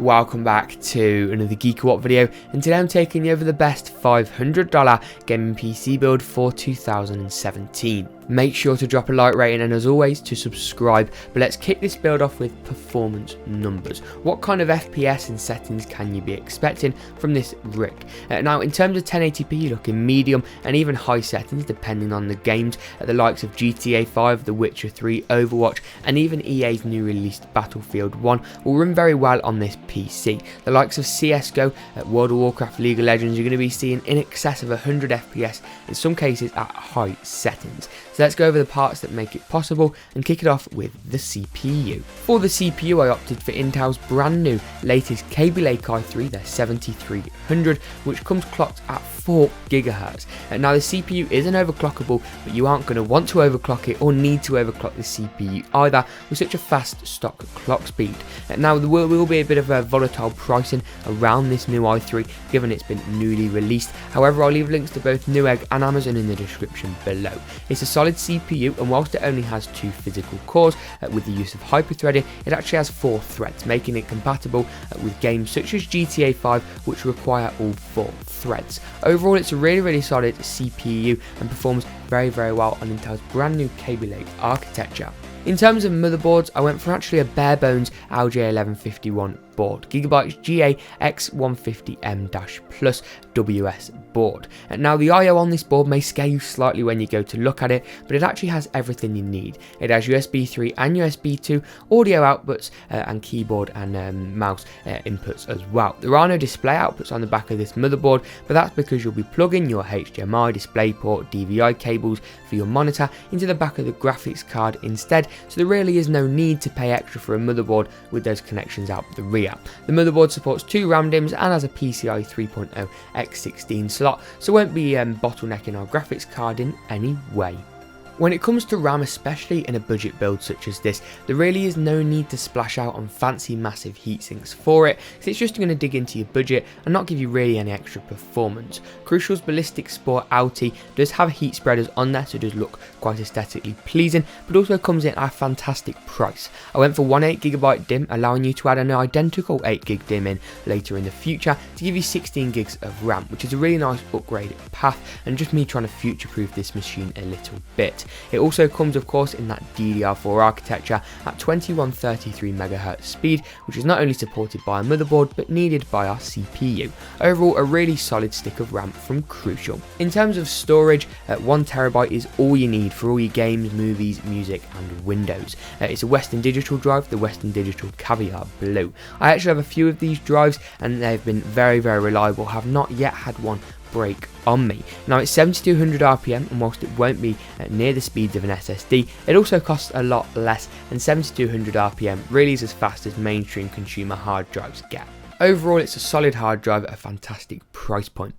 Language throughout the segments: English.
Welcome back to another GeekaWhat video, and today I'm taking you over the best $500 gaming PC build for 2017. Make sure to drop a like rating and as always to subscribe, but let's kick this build off with performance numbers. What kind of FPS and settings can you be expecting from this rig? Now in terms of 1080p you're looking medium and even high settings depending on the games, the likes of GTA 5, The Witcher 3, Overwatch and even EA's new released Battlefield 1 will run very well on this PC. The likes of CSGO, World of Warcraft, League of Legends you're going to be seeing in excess of 100 FPS, in some cases at high settings. So let's go over the parts that make it possible and kick it off with the CPU. For the CPU I opted for Intel's brand new latest Kabylake i3, their 7300, which comes clocked at 4 GHz. Now the CPU isn't overclockable, but you aren't going to want to overclock it or need to overclock the CPU either with such a fast stock clock speed. Now there will be a bit of a volatile pricing around this new i3 given it's been newly released. However, I'll leave links to both Newegg and Amazon in the description below. It's a solid CPU, and whilst it only has 2 physical cores with the use of hyper-threading, it actually has 4 threads, making it compatible with games such as GTA 5 which require all 4 threads. Overall it's a really solid CPU and performs very well on Intel's brand new Kabylake architecture. In terms of motherboards, I went for actually a bare bones LJ1151 board, Gigabyte GA-X150M-PLUS WS board. And now the I/O on this board may scare you slightly when you go to look at it, but it actually has everything you need. It has USB 3 and USB 2 audio outputs and keyboard and mouse inputs as well. There are no display outputs on the back of this motherboard, but that's because you'll be plugging your HDMI, DisplayPort, DVI cables for your monitor into the back of the graphics card instead, so there really is no need to pay extra for a motherboard with those connections out the rear. The motherboard supports 2 RAM DIMMs and has a PCIe 3.0 X16 slot, so won't be bottlenecking our graphics card in any way. When it comes to RAM, especially in a budget build such as this, there really is no need to splash out on fancy massive heatsinks for it, because it's just going to dig into your budget and not give you really any extra performance. Crucial's Ballistix Sport Ulti does have heat spreaders on there, so it does look quite aesthetically pleasing, but also comes in at a fantastic price. I went for one 8GB DIMM, allowing you to add an identical 8GB DIMM in later in the future to give you 16 gigs of RAM, which is a really nice upgrade path, and just me trying to future-proof this machine a little bit. It also comes of course in that DDR4 architecture at 2133 MHz speed, which is not only supported by a motherboard but needed by our CPU. Overall a really solid stick of RAM from Crucial. In terms of storage, 1TB is all you need for all your games, movies, music and Windows. It's a Western Digital drive, the Western Digital Caviar Blue. I actually have a few of these drives and they've been very reliable, have not yet had one break on me. Now it's 7200 RPM, and whilst it won't be near the speeds of an SSD, it also costs a lot less, and 7200 RPM really is as fast as mainstream consumer hard drives get. Overall it's a solid hard drive at a fantastic price point.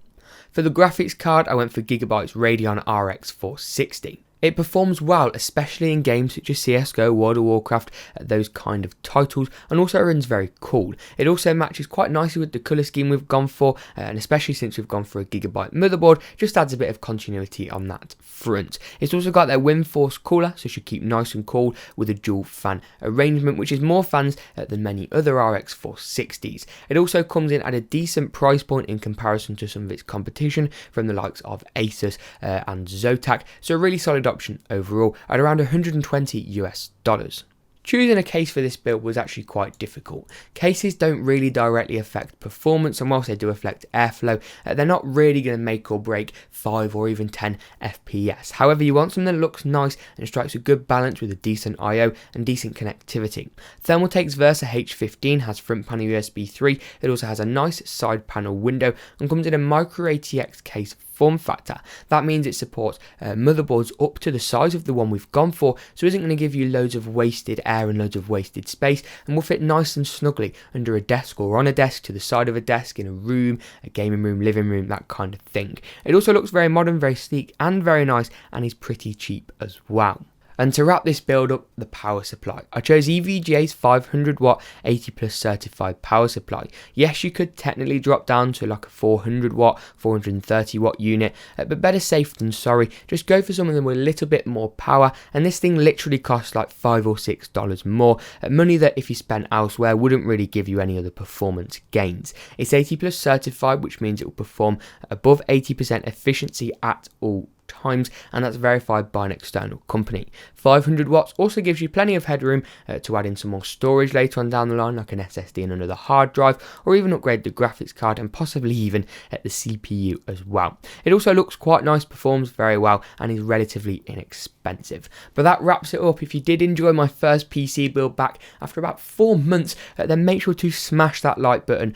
For the graphics card I went for Gigabyte's Radeon RX 460. It performs well, especially in games such as CSGO, World of Warcraft, those kind of titles, and also runs very cool. It also matches quite nicely with the colour scheme we've gone for, and especially since we've gone for a Gigabyte motherboard, just adds a bit of continuity on that front. It's also got their Windforce cooler, so it should keep nice and cool with a dual fan arrangement, which is more fans than many other RX 460s. It also comes in at a decent price point in comparison to some of its competition from the likes of Asus and Zotac, so a really solid option overall at around $120 US. Choosing a case for this build was actually quite difficult. Cases don't really directly affect performance, and whilst they do affect airflow, they're not really going to make or break 5 or even 10 FPS. However, you want something that looks nice and strikes a good balance with a decent I/O and decent connectivity. Thermaltake's Versa H15 has front panel USB 3, it also has a nice side panel window and comes in a Micro ATX case form factor. That means it supports motherboards up to the size of the one we've gone for, so it isn't going to give you loads of wasted air and loads of wasted space, and will fit nice and snugly under a desk or on a desk, to the side of a desk, in a room, a gaming room, living room, that kind of thing. It also looks very modern, very sleek and very nice, and is pretty cheap as well. And to wrap this build up, the power supply. I chose EVGA's 500 watt 80 plus certified power supply. Yes, you could technically drop down to like a 400 watt, 430 watt unit, but better safe than sorry. Just go for something with a little bit more power, and this thing literally costs like $5 or $6 more, money that if you spent elsewhere wouldn't really give you any other performance gains. It's 80 plus certified, which means it will perform above 80% efficiency at all times, and that's verified by an external company. 500 watts also gives you plenty of headroom to add in some more storage later on down the line, like an SSD and another hard drive, or even upgrade the graphics card and possibly even the CPU as well. It also looks quite nice, performs very well, and is relatively inexpensive. But that wraps it up. If you did enjoy my first PC build back after about 4 months, then make sure to smash that like button,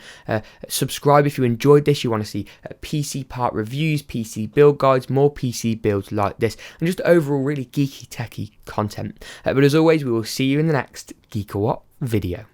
subscribe if you enjoyed this. You want to see PC part reviews, PC build guides, more PC builds like this, and just overall really geeky techie content. But as always, we will see you in the next GeekaWhat video.